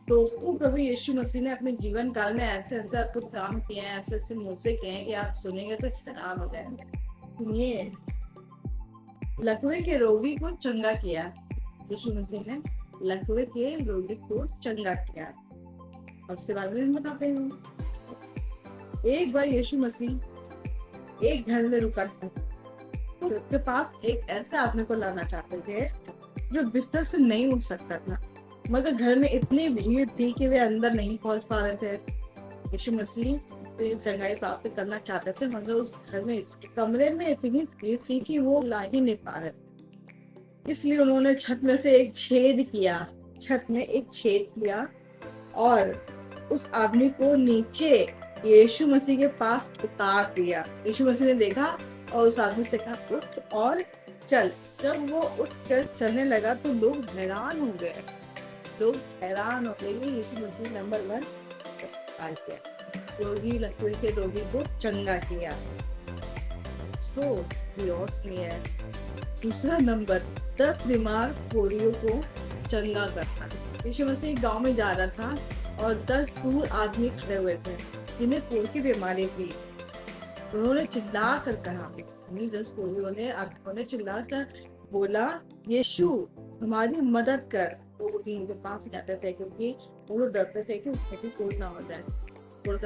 दोस्तों, प्रभु यीशु मसीह ने अपने जीवन काल में ऐसे ऐसे अद्भुत काम किए हैं, ऐसे ऐसे मुझसे किए हैं कि आप सुनेंगे तो हैरान हो जाएंगे। सुनिए, लकवे के रोगी को चंगा किया। यीशु मसीह ने लकवे के रोगी को चंगा किया। और उसके बारे में बताते हैं। एक बार यीशु मसीह एक घर में रुका था, तो उसके पास एक ऐसे आदमी को लाना चाहते थे जो बिस्तर से नहीं उठ सकता था, मगर घर में इतनी भीड़ थी कि वे अंदर नहीं पहुंच पा रहे थे। यीशु मसीह से चंगाई प्राप्त करना चाहते थे, मगर उस घर में कमरे में इतनी भीड़ थी कि वो ला ही नहीं पा रहे। इसलिए उन्होंने छत में से एक छेद किया, छत में एक छेद किया और उस आदमी को नीचे यीशु मसीह के पास उतार दिया। यीशु मसीह ने देखा और उस आदमी से कहा, उठ और चल। जब वो उठकर चलने लगा तो लोग हैरान हो गए। यीशु मसीह नंबर 1 आ गया, रोगी लकवे के रोगी को चंगा किया। है दूसरा नंबर, 10 बीमार कोढ़ियों को चंगा करना। यीशु मसीह गांव में जा रहा था और 10 दूर आदमी खड़े हुए थे जिन्हें कोढ़ की बीमारी थी। उन्होंने चिल्ला कर कहा, 10 कोढ़ियों ने चिल्ला कर बोला, यीशु हमारी मदद कर। वो उनके पास जाते थे क्योंकि वो लोग डरते थे कि उससे भी कोढ़ ना हो जाए।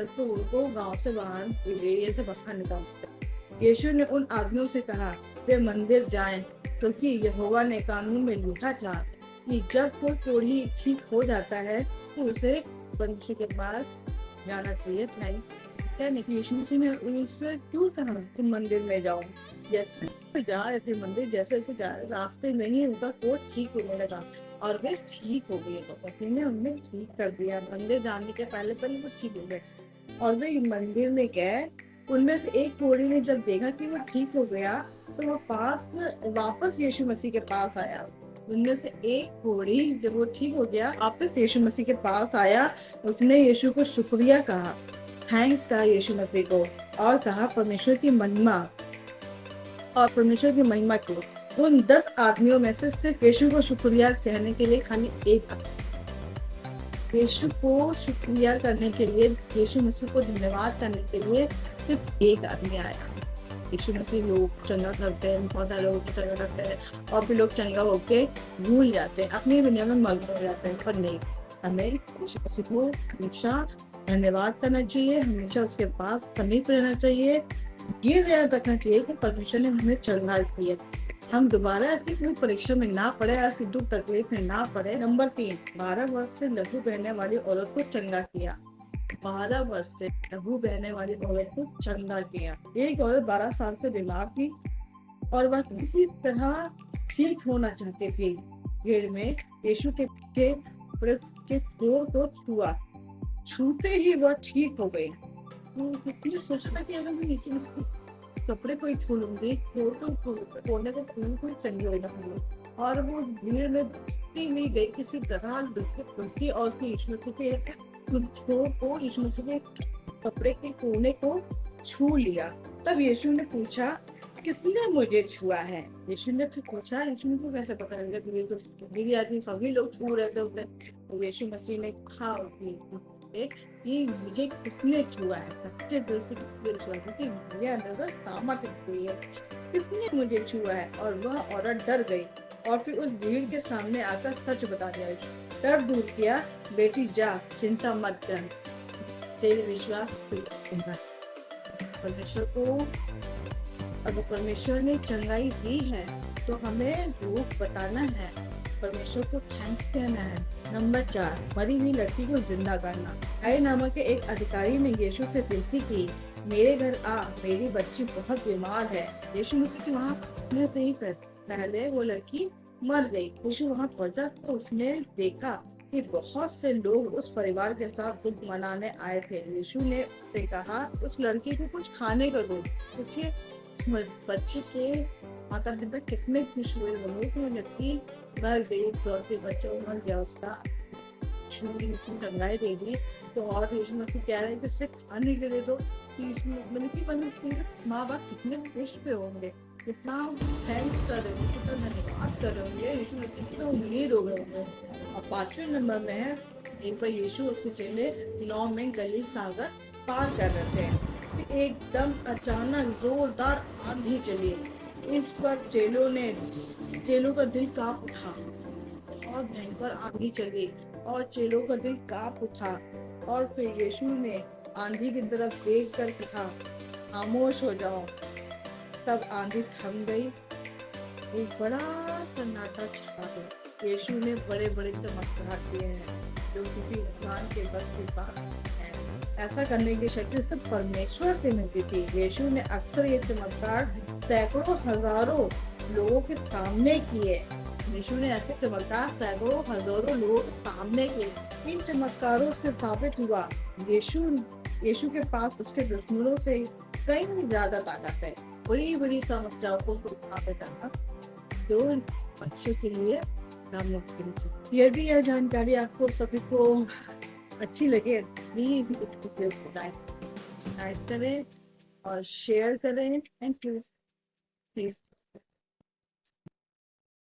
तो उनको गांव से बाहर एरिया से बाहर निकालते। यीशु ने उन आदमियों से कहा, वे मंदिर जाएं, क्योंकि यहोवा ने कानून में लिखा था कि जब कोई कोढ़ी ठीक हो जाता है तो उसे परमेश्वर के पास जाना चाहिए। यीशु मसीह ने उनसे क्यों कहा तुम मंदिर में जाओ? जैसे जा रहे थे मंदिर, जैसे जैसे जा रहे रास्ते में ही उनका कोढ़ ठीक होने लगा और वे ठीक हो गए। ने उन्हें ठीक कर दिया। मंदिर जाने के पहले वो ठीक हो गए और वे मंदिर में गए। उनमें से एक कोढ़ी ने जब देखा कि वो ठीक हो गया तो वो वापस यीशु मसीह के पास आया। उनमें से एक कोढ़ी जब वो ठीक हो गया वापस यीशु मसीह के पास आया। उसने यीशु को शुक्रिया कहा, थैंक्स कहा यीशु मसीह को और कहा परमेश्वर की महिमा को। उन 10 आदमियों में से सिर्फ यीशु को शुक्रिया कहने के लिए खाली एक, यीशु को शुक्रिया करने के लिए, यीशु मसीह को धन्यवाद करने के लिए सिर्फ एक आदमी आया। यीशु मसीह लोग चंगा करते हैं, बहुत सारे लोग चंगा करते हैं और फिर लोग चंगा होके भूल जाते हैं, अपनी दुनिया में मग्न हो जाते हैं। पर नहीं, हमें यीशु मसीह को हमेशा धन्यवाद करना चाहिए, हमेशा उसके पास समीप रहना चाहिए, ये ध्यान रखना चाहिए कि परमेश्वर ने हमें चंगा किया। हम दोबारा ऐसी कोई परीक्षा में ना पड़े, ऐसी दुख तकलीफ में ना पड़े। नंबर 3, 12 वर्ष से लहू बहने वाली औरत को चंगा किया। 12 वर्ष से लहू बहने वाली औरत को चंगा किया। एक औरत 12 साल से बीमार थी और वह किसी तरह ठीक होना चाहती थी। भीड़ में यीशु के को छूते ही वह ठीक हो गई। कितनी सोचता कि अगर मैं यीशु मसीह कपड़े कोई छू लूंगी तो कोने को कोई चंगी होगा। और वो भीड़ में घुसती हुई गई किसी तरह दुखी और यीशु मसीह के कपड़े के कोने को छू लिया। तब यीशु ने पूछा, किसने मुझे छुआ है? यीशु ने पूछा, यीशु को कैसे पता लगा कि ये तो मेरी आदमी सभी लोग छू रहे थे उसे। तो यीशु मसीह ने कहा कि मुझे किसने छुआ है, सच्चे दिल से किसने छुआ, क्योंकि मेरे अंदर से सामर्थ्य हुई है, किसने मुझे छुआ है। और वह औरत डर गई और फिर उस भीड़ के सामने आकर सच बता दिया। डर दूर किया, बेटी जा, चिंता मत कर, तेरे विश्वास परमेश्वर को। अगर परमेश्वर ने चंगाई दी है तो हमें रोक बताना है, परमेश्वर को थैंक्स कहना है। नंबर 4, मरी हुई लड़की को जिंदा करना। आई नामक के एक अधिकारी ने यीशु से विनती की, मेरे घर आ, मेरी बच्ची बहुत बीमार है। यीशु मसीह के वहाँ से ही पहले वो लड़की मर गई। यीशु वहाँ पहुंचा तो उसने देखा कि बहुत से लोग उस परिवार के साथ दुख मनाने आए थे। यीशु ने उससे कहा, उस लड़की को कुछ खाने को दो। पूछिए, बच्चे के माता पिता किसने खुश हुए होंगे कि लड़की मर गई, बच्चा मर गया, उसका गंगाएं दे दी। तो और यीशु मसीह कह रहे हैं कि उससे खाने के लिए दो। माँ बाप कितने खुश पे होंगे, कितना थैंक्स कर रहे होंगे, कितना धन्यवाद कर रहे होंगे, यीशु मसीह कितना उम्मीद हो गए होंगे। और 5वें नंबर में है यहीं पर यीशु और उसके चेले नाव में गलील सागर पार कर रहे थे। फिर एकदम अचानक जोरदार आंधी चली। इस पर चेलों का दिल कांप उठा। बहुत भयंकर आंधी चली और चेलों का दिल कांप उठा। और फिर यीशु ने आंधी की तरफ देख कर कहा, खामोश हो जाओ। तब आंधी थम गई। एक बड़ा सन्नाटा छा गया। यीशु ने बड़े बड़े चमत्कार किए हैं जो किसी इंसान के बस की बात है। ऐसा करने की शक्ति सिर्फ परमेश्वर से मिलती थी। यीशु ने अक्सर ये चमत्कार सैकड़ों हजारों लोगों के सामने किए। यीशु ने ऐसे चमत्कार सैकड़ों हजारों लोगों के सामने किए। इन चमत्कारों से साबित हुआ यीशु के पास उसके दुश्मनों से कई ज्यादा ताकत है। बड़ी बड़ी समस्याओं को सुलझा देना जो बच्चों के लिए नामुमकिन है। यदि यह जानकारी आपको सभी को अच्छी लगे, प्लीज सब्सक्राइब करें और शेयर करें एंड प्लीज